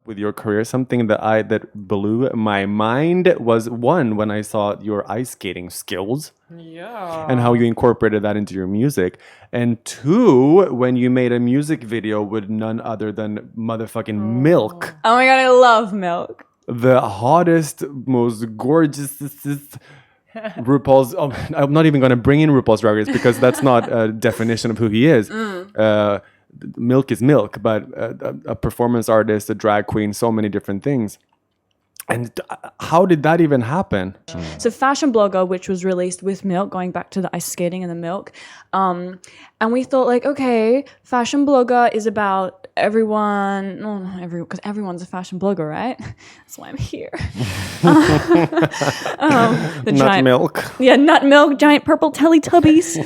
with your career, something that blew my mind was one, when I saw your ice skating skills. Yeah. And how you incorporated that into your music. And two, when you made a music video with none other than motherfucking Milk. Oh my God, I love Milk. The hottest, most gorgeous RuPaul's. Oh, I'm not even going to bring in RuPaul's Drag Race because that's not a definition of who he is. Milk is Milk, but a performance artist, a drag queen, so many different things. And how did that even happen? So Fashion Blogger, which was released with Milk, going back to the ice skating and the Milk. And we thought like, okay, Fashion Blogger is about everyone, no, not everyone, because everyone's a fashion blogger, right? That's why I'm here. Nut Milk. Yeah, Nut Milk, giant purple Teletubbies.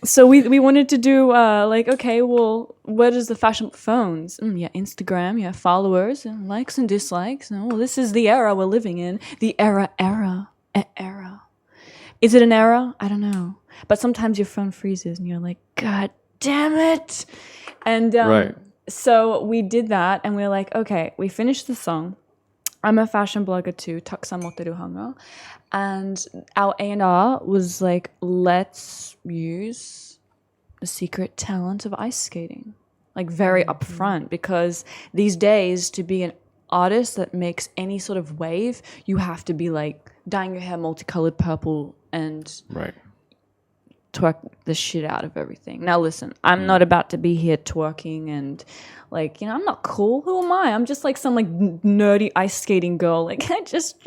So we wanted to do like, okay, well, what is the fashion phones? Yeah, Instagram, yeah, followers, and likes and dislikes. No, well, this is the era we're living in. The era. Is it an era? I don't know. But sometimes your phone freezes and you're like, God damn it. And Right. So we did that and we were like, okay, we finished the song. I'm a fashion blogger too, taksan moteru hanga. And our A&R was like, let's use the secret talent of ice skating. Like very upfront, because these days to be an artist that makes any sort of wave, you have to be like dyeing your hair multicolored purple and Right. twerk the shit out of everything. Now listen, I'm not about to be here twerking and like, you know, I'm not cool. Who am I? I'm just like some like nerdy ice skating girl. Like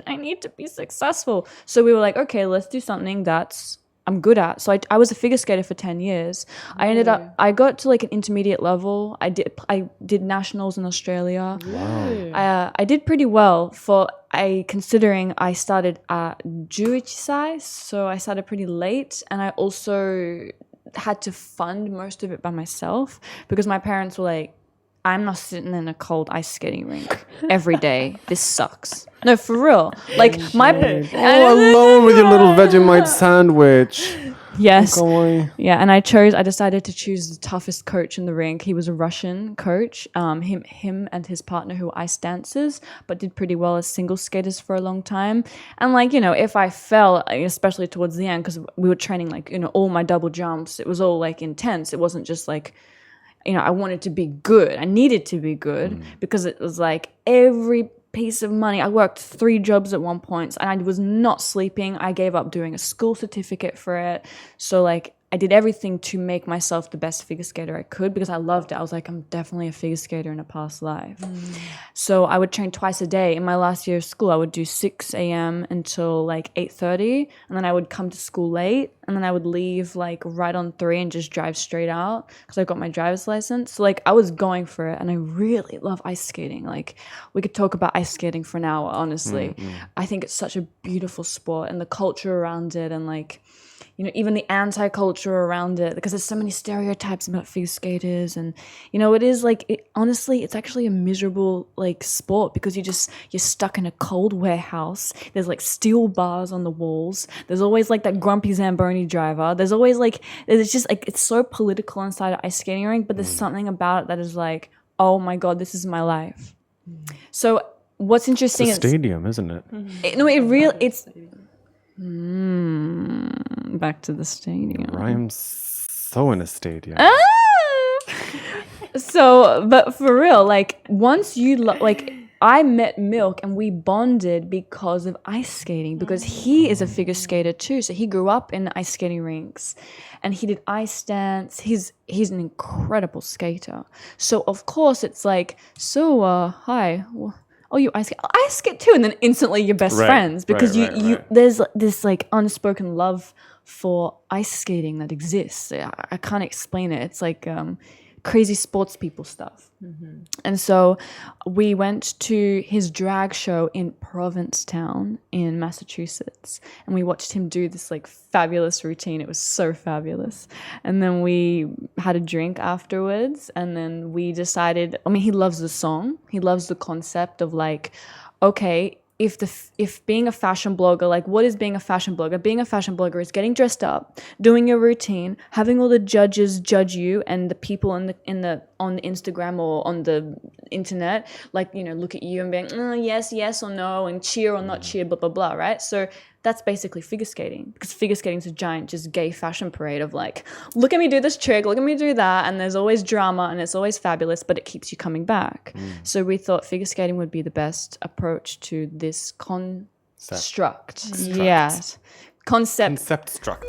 I need to be successful. So we were like, okay, let's do something that's I'm good at. So I was a figure skater for 10 years. I got to like an intermediate level. I did nationals in Australia. I did pretty well considering I started at 11 size, so I started pretty late, and I also had to fund most of it by myself because my parents were like, I'm not sitting in a cold ice skating rink every day. This sucks. No, for real. Like Alone with your little Vegemite sandwich. Yes. Okay. Yeah, and I decided to choose the toughest coach in the rink. He was a Russian coach. Him and his partner who were ice dancers, but did pretty well as single skaters for a long time. And like, you know, if I fell, especially towards the end, because we were training like, you know, all my double jumps, it was all like intense. It wasn't just like, you know, I wanted to be good. I needed to be good because it was like every piece of money. I worked 3 jobs at one point and I was not sleeping. I gave up doing a school certificate for it. So like I did everything to make myself the best figure skater I could because I loved it. I was like, I'm definitely a figure skater in a past life. So I would train twice a day. In my last year of school, I would do 6 a.m. until like 8:30. And then I would come to school late. And then I would leave like right on 3 and just drive straight out because I got my driver's license. So like I was going for it. And I really love ice skating. Like we could talk about ice skating for an hour, honestly. I think it's such a beautiful sport and the culture around it and like, you know, even the anti-culture around it, because there's so many stereotypes about figure skaters. And, you know, it is like, honestly, it's actually a miserable like sport because you're stuck in a cold warehouse. There's like steel bars on the walls. There's always like that grumpy Zamboni driver. There's always like, it's just like, it's so political inside an ice skating rink, but there's something about it that is like, oh my God, this is my life. So what's interesting It's a stadium, isn't it? It's back to the stadium. Rhymes so in a stadium. So, but for real, like once you like, I met Milk and we bonded because of ice skating because he is a figure skater too. So he grew up in ice skating rinks, and he did ice dance. He's an incredible skater. So of course it's like, hi. Oh, you ice skate? I skate too, and then instantly you're best friends because you there's this like unspoken love for ice skating that exists. I can't explain it. It's like crazy sports people stuff. And so we went to his drag show in Provincetown in Massachusetts, and we watched him do this like fabulous routine. It was so fabulous. And then we had a drink afterwards, and then we decided, I mean, he loves the song. He loves the concept of like, okay, if being a fashion blogger, like what is being a fashion blogger? Being a fashion blogger is getting dressed up, doing your routine, having all the judges judge you and the people on on Instagram or on the internet, like, you know, look at you and being, yes or no, and cheer or not cheer, blah, blah, blah, right? So that's basically figure skating, because figure skating is a giant just gay fashion parade of like, look at me do this trick, look at me do that, and there's always drama and it's always fabulous, but it keeps you coming back. So we thought figure skating would be the best approach to this construct. Yes. Concept struct.